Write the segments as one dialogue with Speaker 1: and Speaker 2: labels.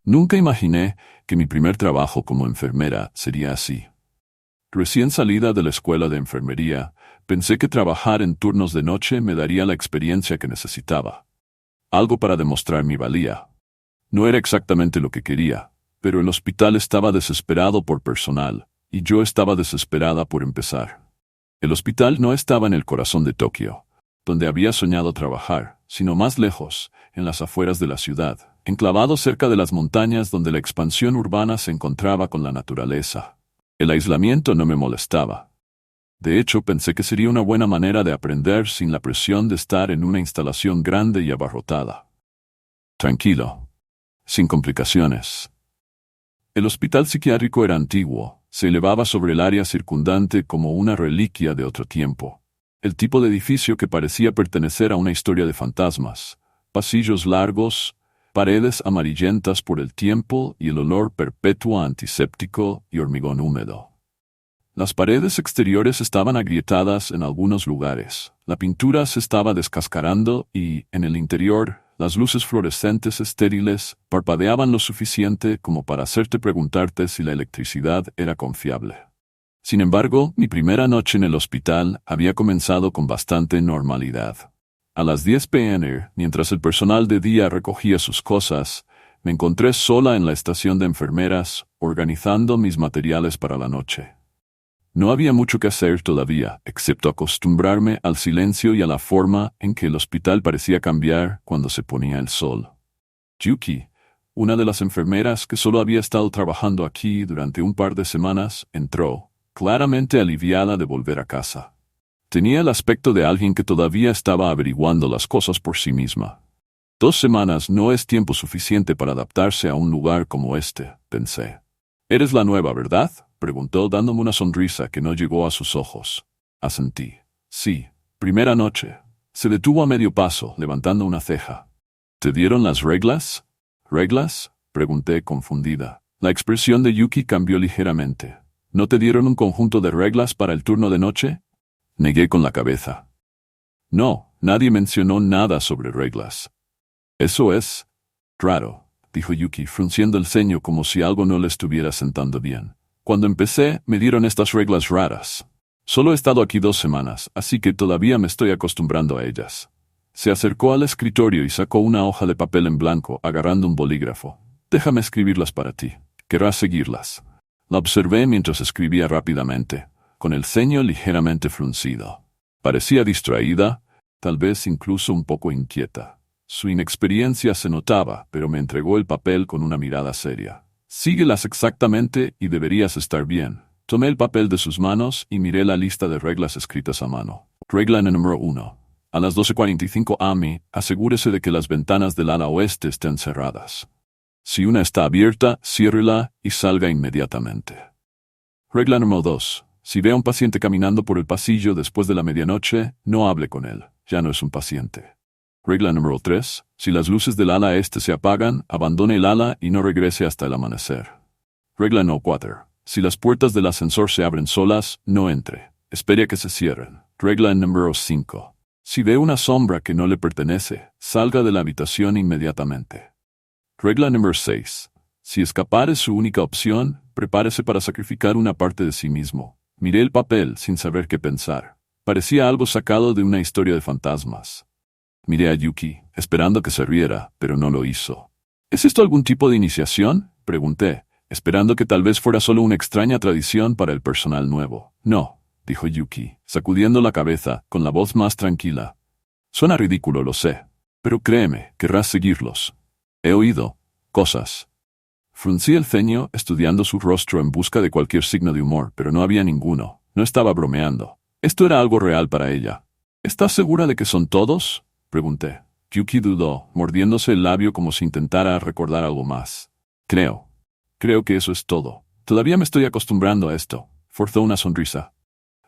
Speaker 1: Nunca imaginé que mi primer trabajo como enfermera sería así. Recién salida de la escuela de enfermería, pensé que trabajar en turnos de noche me daría la experiencia que necesitaba. Algo para demostrar mi valía. No era exactamente lo que quería, pero el hospital estaba desesperado por personal, y yo estaba desesperada por empezar. El hospital no estaba en el corazón de Tokio, donde había soñado trabajar, sino más lejos, en las afueras de la ciudad, enclavado cerca de las montañas donde la expansión urbana se encontraba con la naturaleza. El aislamiento no me molestaba. De hecho, pensé que sería una buena manera de aprender sin la presión de estar en una instalación grande y abarrotada. Tranquilo. Sin complicaciones. El hospital psiquiátrico era antiguo, se elevaba sobre el área circundante como una reliquia de otro tiempo. El tipo de edificio que parecía pertenecer a una historia de fantasmas. Pasillos largos, paredes amarillentas por el tiempo y el olor perpetuo a antiséptico y hormigón húmedo. Las paredes exteriores estaban agrietadas en algunos lugares, la pintura se estaba descascarando y, en el interior, las luces fluorescentes estériles parpadeaban lo suficiente como para hacerte preguntarte si la electricidad era confiable. Sin embargo, mi primera noche en el hospital había comenzado con bastante normalidad. A las 10 p.m., mientras el personal de día recogía sus cosas, me encontré sola en la estación de enfermeras, organizando mis materiales para la noche. No había mucho que hacer todavía, excepto acostumbrarme al silencio y a la forma en que el hospital parecía cambiar cuando se ponía el sol. Yuki, una de las enfermeras que solo había estado trabajando aquí durante un par de semanas, entró, claramente aliviada de volver a casa. Tenía el aspecto de alguien que todavía estaba averiguando las cosas por sí misma. 2 semanas no es tiempo suficiente para adaptarse a un lugar como este, pensé. «¿Eres la nueva, verdad?», preguntó dándome una sonrisa que no llegó a sus ojos. Asentí. «Sí, primera noche». Se detuvo a medio paso, levantando una ceja. «¿Te dieron las reglas?» «¿Reglas?», pregunté confundida. La expresión de Yuki cambió ligeramente. «¿No te dieron un conjunto de reglas para el turno de noche?». Negué con la cabeza. «No, nadie mencionó nada sobre reglas». «Eso es raro», dijo Yuki, frunciendo el ceño como si algo no le estuviera sentando bien. «Cuando empecé, me dieron estas reglas raras. Solo he estado aquí 2 semanas, así que todavía me estoy acostumbrando a ellas». Se acercó al escritorio y sacó una hoja de papel en blanco, agarrando un bolígrafo. «Déjame escribirlas para ti. ¿Querrás seguirlas?». La observé mientras escribía rápidamente, con el ceño ligeramente fruncido. Parecía distraída, tal vez incluso un poco inquieta. Su inexperiencia se notaba, pero me entregó el papel con una mirada seria. «Síguelas exactamente y deberías estar bien». Tomé el papel de sus manos y miré la lista de reglas escritas a mano. Regla número 1. A las 12:45 am, asegúrese de que las ventanas del ala oeste estén cerradas. Si una está abierta, ciérrela y salga inmediatamente. Regla número 2. Si ve a un paciente caminando por el pasillo después de la medianoche, no hable con él. Ya no es un paciente. Regla número 3. Si las luces del ala este se apagan, abandone el ala y no regrese hasta el amanecer. Regla número 4. Si las puertas del ascensor se abren solas, no entre. Espere a que se cierren. Regla número 5. Si ve una sombra que no le pertenece, salga de la habitación inmediatamente. Regla número 6. Si escapar es su única opción, prepárese para sacrificar una parte de sí mismo. Miré el papel sin saber qué pensar. Parecía algo sacado de una historia de fantasmas. Miré a Yuki, esperando que se riera, pero no lo hizo. ¿Es esto algún tipo de iniciación?, pregunté, esperando que tal vez fuera solo una extraña tradición para el personal nuevo. «No», dijo Yuki, sacudiendo la cabeza, con la voz más tranquila. «Suena ridículo, lo sé, pero créeme, querrás seguirlos. He oído cosas». Fruncí el ceño, estudiando su rostro en busca de cualquier signo de humor, pero no había ninguno. No estaba bromeando. Esto era algo real para ella. «¿Estás segura de que son todos?», pregunté. Yuki dudó, mordiéndose el labio como si intentara recordar algo más. Creo que eso es todo. Todavía me estoy acostumbrando a esto». Forzó una sonrisa.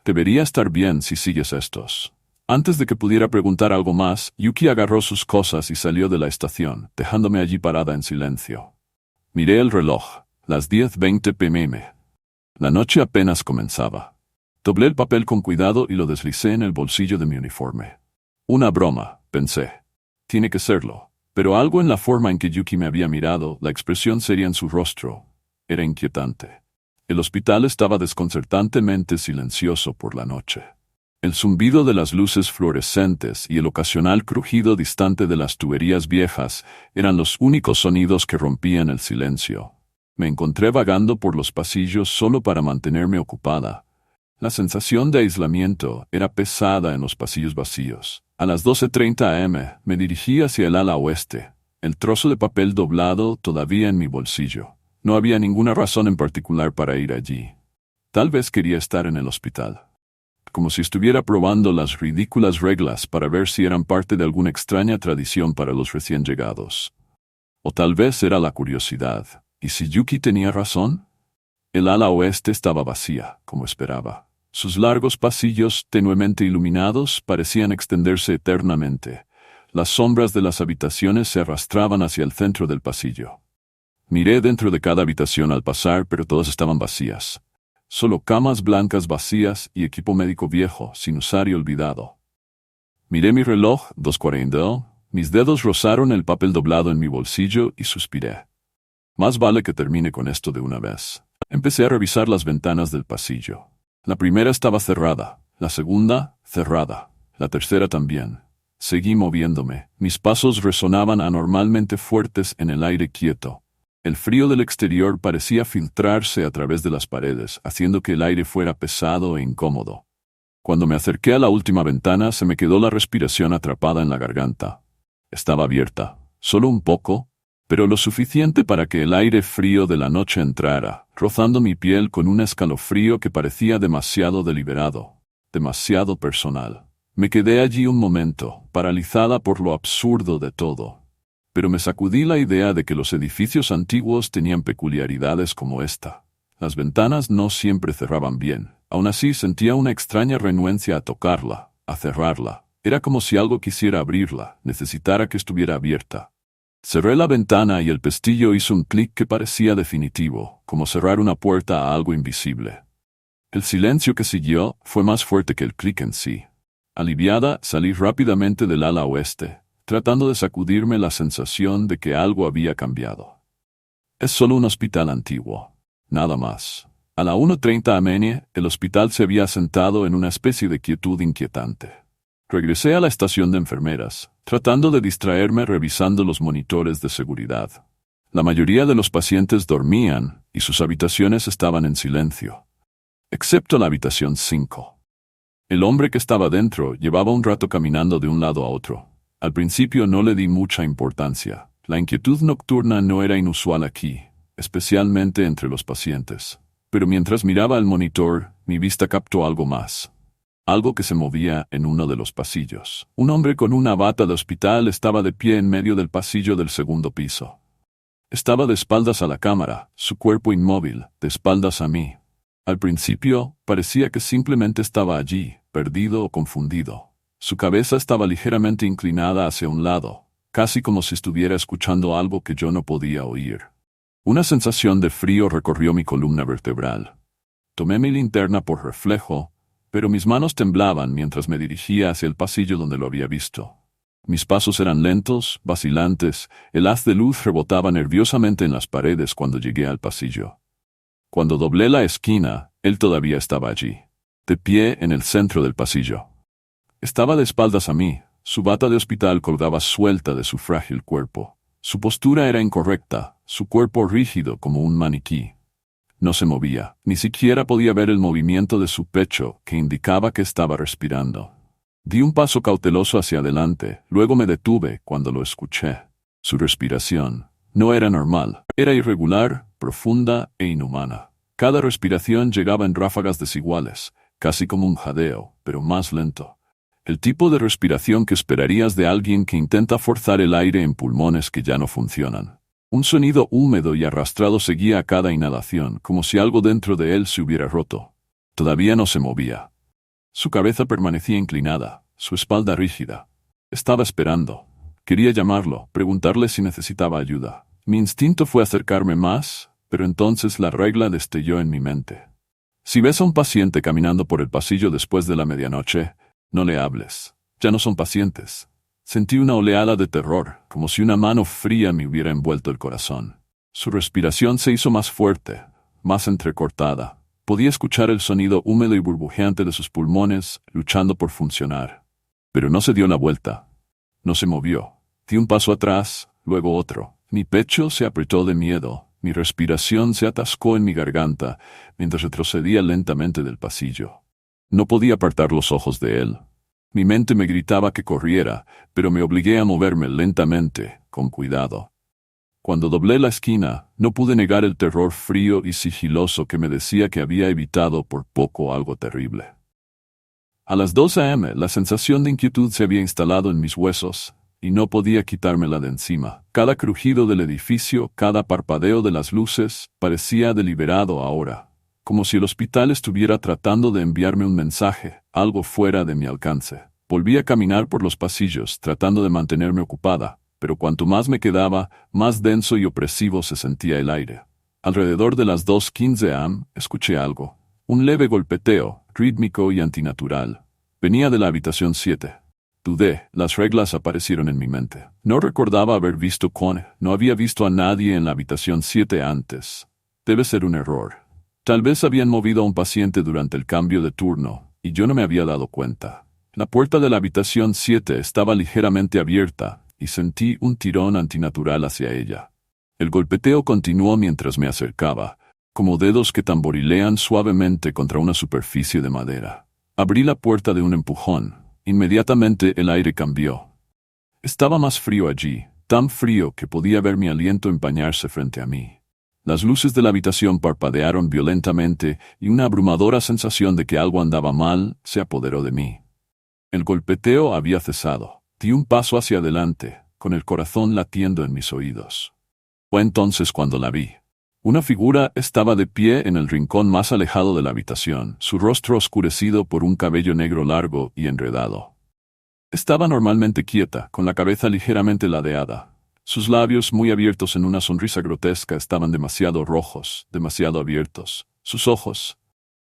Speaker 1: «Debería estar bien si sigues estos». Antes de que pudiera preguntar algo más, Yuki agarró sus cosas y salió de la estación, dejándome allí parada en silencio. Miré el reloj, las 10:20 p.m. La noche apenas comenzaba. Doblé el papel con cuidado y lo deslicé en el bolsillo de mi uniforme. «Una broma», pensé. «Tiene que serlo, Pero algo en la forma en que Yuki me había mirado, la expresión seria en su rostro, era inquietante. El hospital estaba desconcertantemente silencioso por la noche. El zumbido de las luces fluorescentes y el ocasional crujido distante de las tuberías viejas eran los únicos sonidos que rompían el silencio. Me encontré vagando por los pasillos solo para mantenerme ocupada. La sensación de aislamiento era pesada en los pasillos vacíos. A las 12:30 am me dirigí hacia el ala oeste, el trozo de papel doblado todavía en mi bolsillo. No había ninguna razón en particular para ir allí. Tal vez quería estar en el hospital. Como si estuviera probando las ridículas reglas para ver si eran parte de alguna extraña tradición para los recién llegados. O tal vez era la curiosidad. ¿Y si Yuki tenía razón? El ala oeste estaba vacía, como esperaba. Sus largos pasillos, tenuemente iluminados, parecían extenderse eternamente. Las sombras de las habitaciones se arrastraban hacia el centro del pasillo. Miré dentro de cada habitación al pasar, pero todas estaban vacías. Solo camas blancas vacías y equipo médico viejo, sin usar y olvidado. Miré mi reloj, 2:40, mis dedos rozaron el papel doblado en mi bolsillo y suspiré. Más vale que termine con esto de una vez. Empecé a revisar las ventanas del pasillo. La primera estaba cerrada, la segunda, cerrada, la tercera también. Seguí moviéndome. Mis pasos resonaban anormalmente fuertes en el aire quieto. El frío del exterior parecía filtrarse a través de las paredes, haciendo que el aire fuera pesado e incómodo. Cuando me acerqué a la última ventana, se me quedó la respiración atrapada en la garganta. Estaba abierta, solo un poco, pero lo suficiente para que el aire frío de la noche entrara, rozando mi piel con un escalofrío que parecía demasiado deliberado, demasiado personal. Me quedé allí un momento, paralizada por lo absurdo de todo. Pero me sacudí la idea de que los edificios antiguos tenían peculiaridades como esta. Las ventanas no siempre cerraban bien. Aún así sentía una extraña renuencia a tocarla, a cerrarla. Era como si algo quisiera abrirla, necesitara que estuviera abierta. Cerré la ventana y el pestillo hizo un clic que parecía definitivo, como cerrar una puerta a algo invisible. El silencio que siguió fue más fuerte que el clic en sí. Aliviada, salí rápidamente del ala oeste, tratando de sacudirme la sensación de que algo había cambiado. Es solo un hospital antiguo. Nada más. A la 1:30 am, el hospital se había asentado en una especie de quietud inquietante. Regresé a la estación de enfermeras, tratando de distraerme revisando los monitores de seguridad. La mayoría de los pacientes dormían y sus habitaciones estaban en silencio. Excepto la habitación 5. El hombre que estaba dentro llevaba un rato caminando de un lado a otro. Al principio no le di mucha importancia. La inquietud nocturna no era inusual aquí, especialmente entre los pacientes. Pero mientras miraba el monitor, mi vista captó algo más. Algo que se movía en uno de los pasillos. Un hombre con una bata de hospital estaba de pie en medio del pasillo del segundo piso. Estaba de espaldas a la cámara, su cuerpo inmóvil, de espaldas a mí. Al principio, parecía que simplemente estaba allí, perdido o confundido. Su cabeza estaba ligeramente inclinada hacia un lado, casi como si estuviera escuchando algo que yo no podía oír. Una sensación de frío recorrió mi columna vertebral. Tomé mi linterna por reflejo, pero mis manos temblaban mientras me dirigía hacia el pasillo donde lo había visto. Mis pasos eran lentos, vacilantes, el haz de luz rebotaba nerviosamente en las paredes cuando llegué al pasillo. Cuando doblé la esquina, él todavía estaba allí, de pie en el centro del pasillo. Estaba de espaldas a mí, su bata de hospital colgaba suelta de su frágil cuerpo. Su postura era incorrecta, su cuerpo rígido como un maniquí. No se movía, ni siquiera podía ver el movimiento de su pecho que indicaba que estaba respirando. Di un paso cauteloso hacia adelante, luego me detuve cuando lo escuché. Su respiración no era normal, era irregular, profunda e inhumana. Cada respiración llegaba en ráfagas desiguales, casi como un jadeo, pero más lento. El tipo de respiración que esperarías de alguien que intenta forzar el aire en pulmones que ya no funcionan. Un sonido húmedo y arrastrado seguía a cada inhalación, como si algo dentro de él se hubiera roto. Todavía no se movía. Su cabeza permanecía inclinada, su espalda rígida. Estaba esperando. Quería llamarlo, preguntarle si necesitaba ayuda. Mi instinto fue acercarme más, pero entonces la regla destelló en mi mente. Si ves a un paciente caminando por el pasillo después de la medianoche, no le hables. Ya no son pacientes. Sentí una oleada de terror, como si una mano fría me hubiera envuelto el corazón. Su respiración se hizo más fuerte, más entrecortada. Podía escuchar el sonido húmedo y burbujeante de sus pulmones, luchando por funcionar. Pero no se dio la vuelta. No se movió. Di un paso atrás, luego otro. Mi pecho se apretó de miedo. Mi respiración se atascó en mi garganta, mientras retrocedía lentamente del pasillo. No podía apartar los ojos de él. Mi mente me gritaba que corriera, pero me obligué a moverme lentamente, con cuidado. Cuando doblé la esquina, no pude negar el terror frío y sigiloso que me decía que había evitado por poco algo terrible. A las 2 a.m., la sensación de inquietud se había instalado en mis huesos, y no podía quitármela de encima. Cada crujido del edificio, cada parpadeo de las luces, parecía deliberado ahora, como si el hospital estuviera tratando de enviarme un mensaje, algo fuera de mi alcance. Volví a caminar por los pasillos, tratando de mantenerme ocupada, pero cuanto más me quedaba, más denso y opresivo se sentía el aire. Alrededor de las 2:15 am, escuché algo. Un leve golpeteo, rítmico y antinatural. Venía de la habitación 7. Dudé, las reglas aparecieron en mi mente. No recordaba haber visto no había visto a nadie en la habitación 7 antes. Debe ser un error. Tal vez habían movido a un paciente durante el cambio de turno, y yo no me había dado cuenta. La puerta de la habitación 7 estaba ligeramente abierta, y sentí un tirón antinatural hacia ella. El golpeteo continuó mientras me acercaba, como dedos que tamborilean suavemente contra una superficie de madera. Abrí la puerta de un empujón. Inmediatamente el aire cambió. Estaba más frío allí, tan frío que podía ver mi aliento empañarse frente a mí. Las luces de la habitación parpadearon violentamente y una abrumadora sensación de que algo andaba mal se apoderó de mí. El golpeteo había cesado. Di un paso hacia adelante, con el corazón latiendo en mis oídos. Fue entonces cuando la vi. Una figura estaba de pie en el rincón más alejado de la habitación, su rostro oscurecido por un cabello negro largo y enredado. Estaba normalmente quieta, con la cabeza ligeramente ladeada. Sus labios, muy abiertos en una sonrisa grotesca, estaban demasiado rojos, demasiado abiertos. Sus ojos,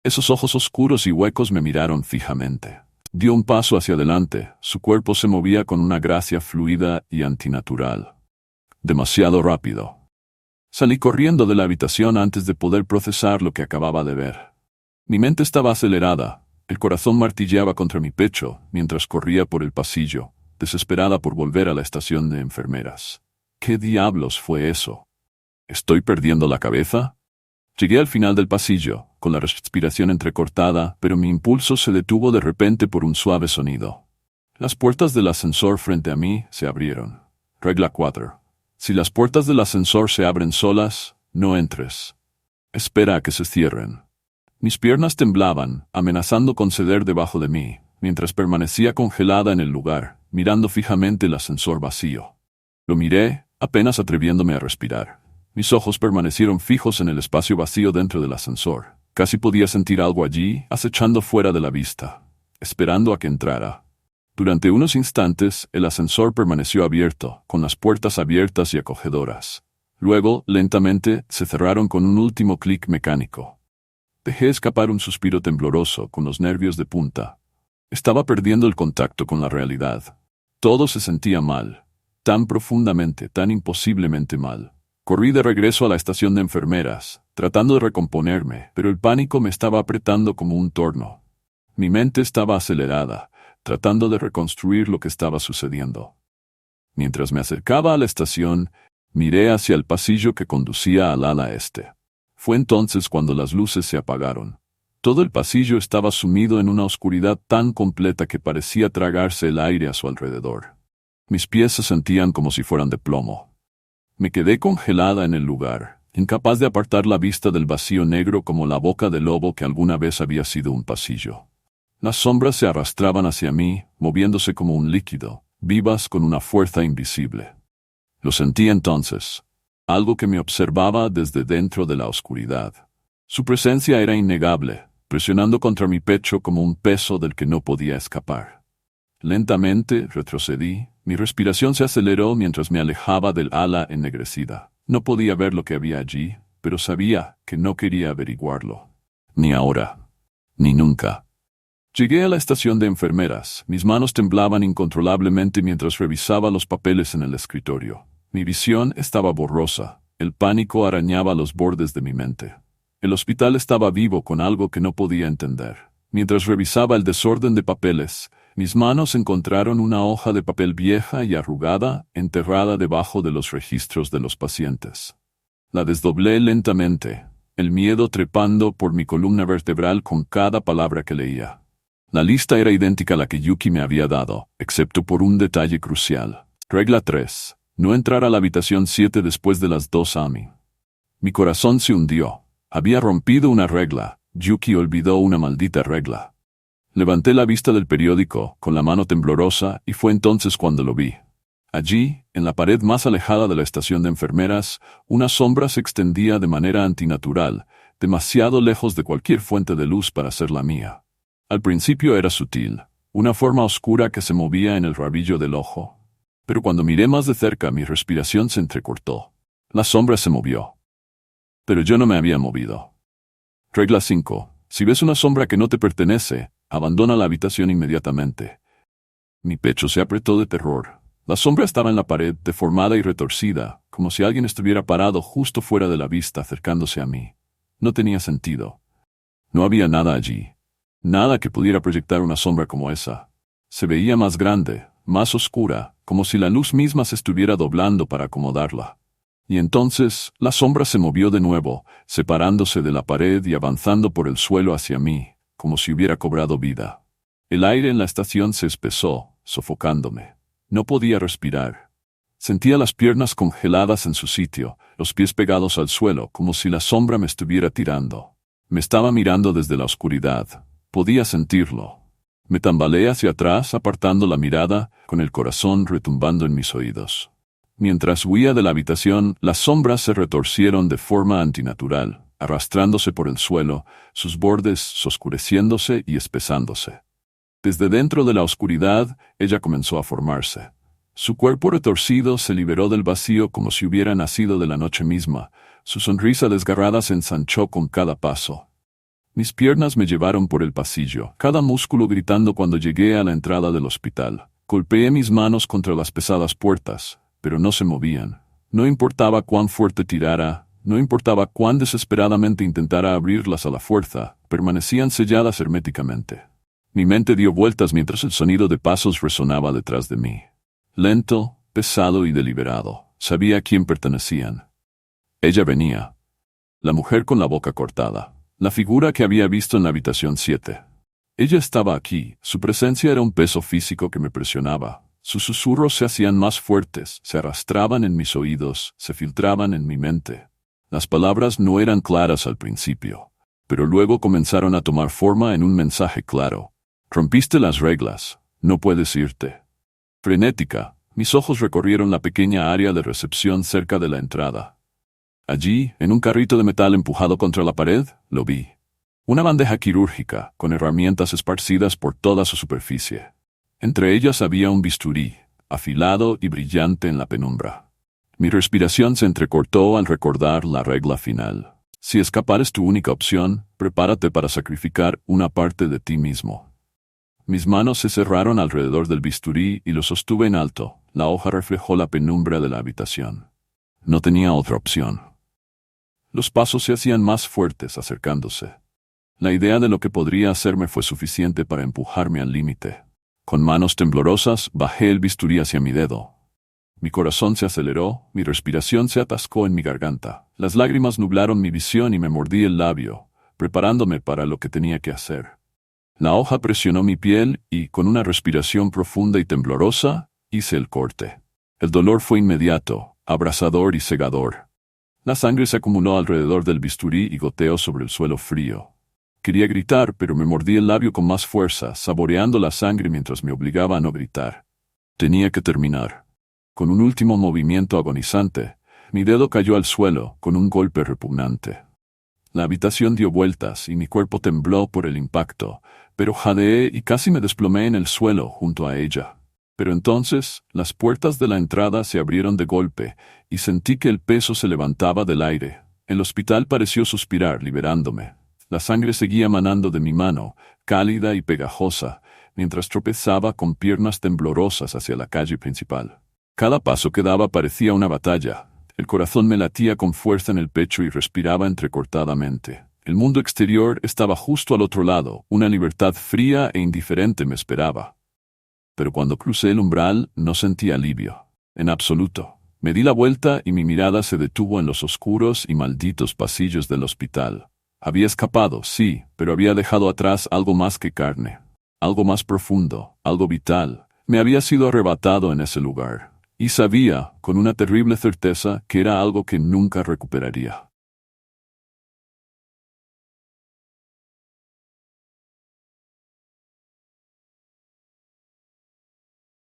Speaker 1: esos ojos oscuros y huecos, me miraron fijamente. Dio un paso hacia adelante, su cuerpo se movía con una gracia fluida y antinatural. Demasiado rápido. Salí corriendo de la habitación antes de poder procesar lo que acababa de ver. Mi mente estaba acelerada, el corazón martilleaba contra mi pecho mientras corría por el pasillo, desesperada por volver a la estación de enfermeras. ¿Qué diablos fue eso? ¿Estoy perdiendo la cabeza? Llegué al final del pasillo, con la respiración entrecortada, pero mi impulso se detuvo de repente por un suave sonido. Las puertas del ascensor frente a mí se abrieron. Regla 4. Si las puertas del ascensor se abren solas, no entres. Espera a que se cierren. Mis piernas temblaban, amenazando con ceder debajo de mí, mientras permanecía congelada en el lugar, mirando fijamente el ascensor vacío. Lo miré, apenas atreviéndome a respirar. Mis ojos permanecieron fijos en el espacio vacío dentro del ascensor. Casi podía sentir algo allí, acechando fuera de la vista, esperando a que entrara. Durante unos instantes, el ascensor permaneció abierto, con las puertas abiertas y acogedoras. Luego, lentamente, se cerraron con un último clic mecánico. Dejé escapar un suspiro tembloroso, con los nervios de punta. Estaba perdiendo el contacto con la realidad. Todo se sentía mal. Tan profundamente, tan imposiblemente mal. Corrí de regreso a la estación de enfermeras, tratando de recomponerme, pero el pánico me estaba apretando como un torno. Mi mente estaba acelerada, tratando de reconstruir lo que estaba sucediendo. Mientras me acercaba a la estación, miré hacia el pasillo que conducía al ala este. Fue entonces cuando las luces se apagaron. Todo el pasillo estaba sumido en una oscuridad tan completa que parecía tragarse el aire a su alrededor. Mis pies se sentían como si fueran de plomo. Me quedé congelada en el lugar, incapaz de apartar la vista del vacío negro como la boca del lobo que alguna vez había sido un pasillo. Las sombras se arrastraban hacia mí, moviéndose como un líquido, vivas con una fuerza invisible. Lo sentí entonces, algo que me observaba desde dentro de la oscuridad. Su presencia era innegable, presionando contra mi pecho como un peso del que no podía escapar. Lentamente retrocedí, mi respiración se aceleró mientras me alejaba del ala ennegrecida. No podía ver lo que había allí, pero sabía que no quería averiguarlo. Ni ahora, ni nunca. Llegué a la estación de enfermeras. Mis manos temblaban incontrolablemente mientras revisaba los papeles en el escritorio. Mi visión estaba borrosa. El pánico arañaba los bordes de mi mente. El hospital estaba vivo con algo que no podía entender. Mientras revisaba el desorden de papeles, mis manos encontraron una hoja de papel vieja y arrugada, enterrada debajo de los registros de los pacientes. La desdoblé lentamente, el miedo trepando por mi columna vertebral con cada palabra que leía. La lista era idéntica a la que Yuki me había dado, excepto por un detalle crucial. Regla 3. No entrar a la habitación 7 después de las 2 AM. Mi corazón se hundió. Había rompido una regla. Yuki olvidó una maldita regla. Levanté la vista del periódico, con la mano temblorosa, y fue entonces cuando lo vi. Allí, en la pared más alejada de la estación de enfermeras, una sombra se extendía de manera antinatural, demasiado lejos de cualquier fuente de luz para ser la mía. Al principio era sutil, una forma oscura que se movía en el rabillo del ojo. Pero cuando miré más de cerca, mi respiración se entrecortó. La sombra se movió. Pero yo no me había movido. Regla 5. Si ves una sombra que no te pertenece, abandona la habitación inmediatamente. Mi pecho se apretó de terror. La sombra estaba en la pared, deformada y retorcida, como si alguien estuviera parado justo fuera de la vista, acercándose a mí. No tenía sentido. No había nada allí. Nada que pudiera proyectar una sombra como esa. Se veía más grande, más oscura, como si la luz misma se estuviera doblando para acomodarla. Y entonces, la sombra se movió de nuevo, separándose de la pared y avanzando por el suelo hacia mí, como si hubiera cobrado vida. El aire en la estación se espesó, sofocándome. No podía respirar. Sentía las piernas congeladas en su sitio, los pies pegados al suelo, como si la sombra me estuviera tirando. Me estaba mirando desde la oscuridad. Podía sentirlo. Me tambaleé hacia atrás, apartando la mirada, con el corazón retumbando en mis oídos. Mientras huía de la habitación, las sombras se retorcieron de forma antinatural, arrastrándose por el suelo, sus bordes oscureciéndose y espesándose. Desde dentro de la oscuridad, ella comenzó a formarse. Su cuerpo retorcido se liberó del vacío como si hubiera nacido de la noche misma. Su sonrisa desgarrada se ensanchó con cada paso. Mis piernas me llevaron por el pasillo, cada músculo gritando cuando llegué a la entrada del hospital. Golpeé mis manos contra las pesadas puertas, pero no se movían. No importaba cuán fuerte tirara, no importaba cuán desesperadamente intentara abrirlas a la fuerza, permanecían selladas herméticamente. Mi mente dio vueltas mientras el sonido de pasos resonaba detrás de mí. Lento, pesado y deliberado. Sabía a quién pertenecían. Ella venía. La mujer con la boca cortada. La figura que había visto en la habitación 7. Ella estaba aquí. Su presencia era un peso físico que me presionaba. Sus susurros se hacían más fuertes, se arrastraban en mis oídos, se filtraban en mi mente. Las palabras no eran claras al principio, pero luego comenzaron a tomar forma en un mensaje claro. Rompiste las reglas, no puedes irte. Frenética, mis ojos recorrieron la pequeña área de recepción cerca de la entrada. Allí, en un carrito de metal empujado contra la pared, lo vi. Una bandeja quirúrgica, con herramientas esparcidas por toda su superficie. Entre ellas había un bisturí, afilado y brillante en la penumbra. Mi respiración se entrecortó al recordar la regla final. Si escapar es tu única opción, prepárate para sacrificar una parte de ti mismo. Mis manos se cerraron alrededor del bisturí y lo sostuve en alto. La hoja reflejó la penumbra de la habitación. No tenía otra opción. Los pasos se hacían más fuertes acercándose. La idea de lo que podría hacerme fue suficiente para empujarme al límite. Con manos temblorosas, bajé el bisturí hacia mi dedo. Mi corazón se aceleró, mi respiración se atascó en mi garganta. Las lágrimas nublaron mi visión y me mordí el labio, preparándome para lo que tenía que hacer. La hoja presionó mi piel y, con una respiración profunda y temblorosa, hice el corte. El dolor fue inmediato, abrasador y cegador. La sangre se acumuló alrededor del bisturí y goteó sobre el suelo frío. Quería gritar, pero me mordí el labio con más fuerza, saboreando la sangre mientras me obligaba a no gritar. Tenía que terminar. Con un último movimiento agonizante, mi dedo cayó al suelo, con un golpe repugnante. La habitación dio vueltas y mi cuerpo tembló por el impacto, pero jadeé y casi me desplomé en el suelo junto a ella. Pero entonces, las puertas de la entrada se abrieron de golpe y sentí que el peso se levantaba del aire. El hospital pareció suspirar, liberándome. La sangre seguía manando de mi mano, cálida y pegajosa, mientras tropezaba con piernas temblorosas hacia la calle principal. Cada paso que daba parecía una batalla. El corazón me latía con fuerza en el pecho y respiraba entrecortadamente. El mundo exterior estaba justo al otro lado, una libertad fría e indiferente me esperaba. Pero cuando crucé el umbral no sentí alivio. En absoluto. Me di la vuelta y mi mirada se detuvo en los oscuros y malditos pasillos del hospital. Había escapado, sí, pero había dejado atrás algo más que carne. Algo más profundo, algo vital. Me había sido arrebatado en ese lugar. Y sabía, con una terrible certeza, que era algo que nunca recuperaría.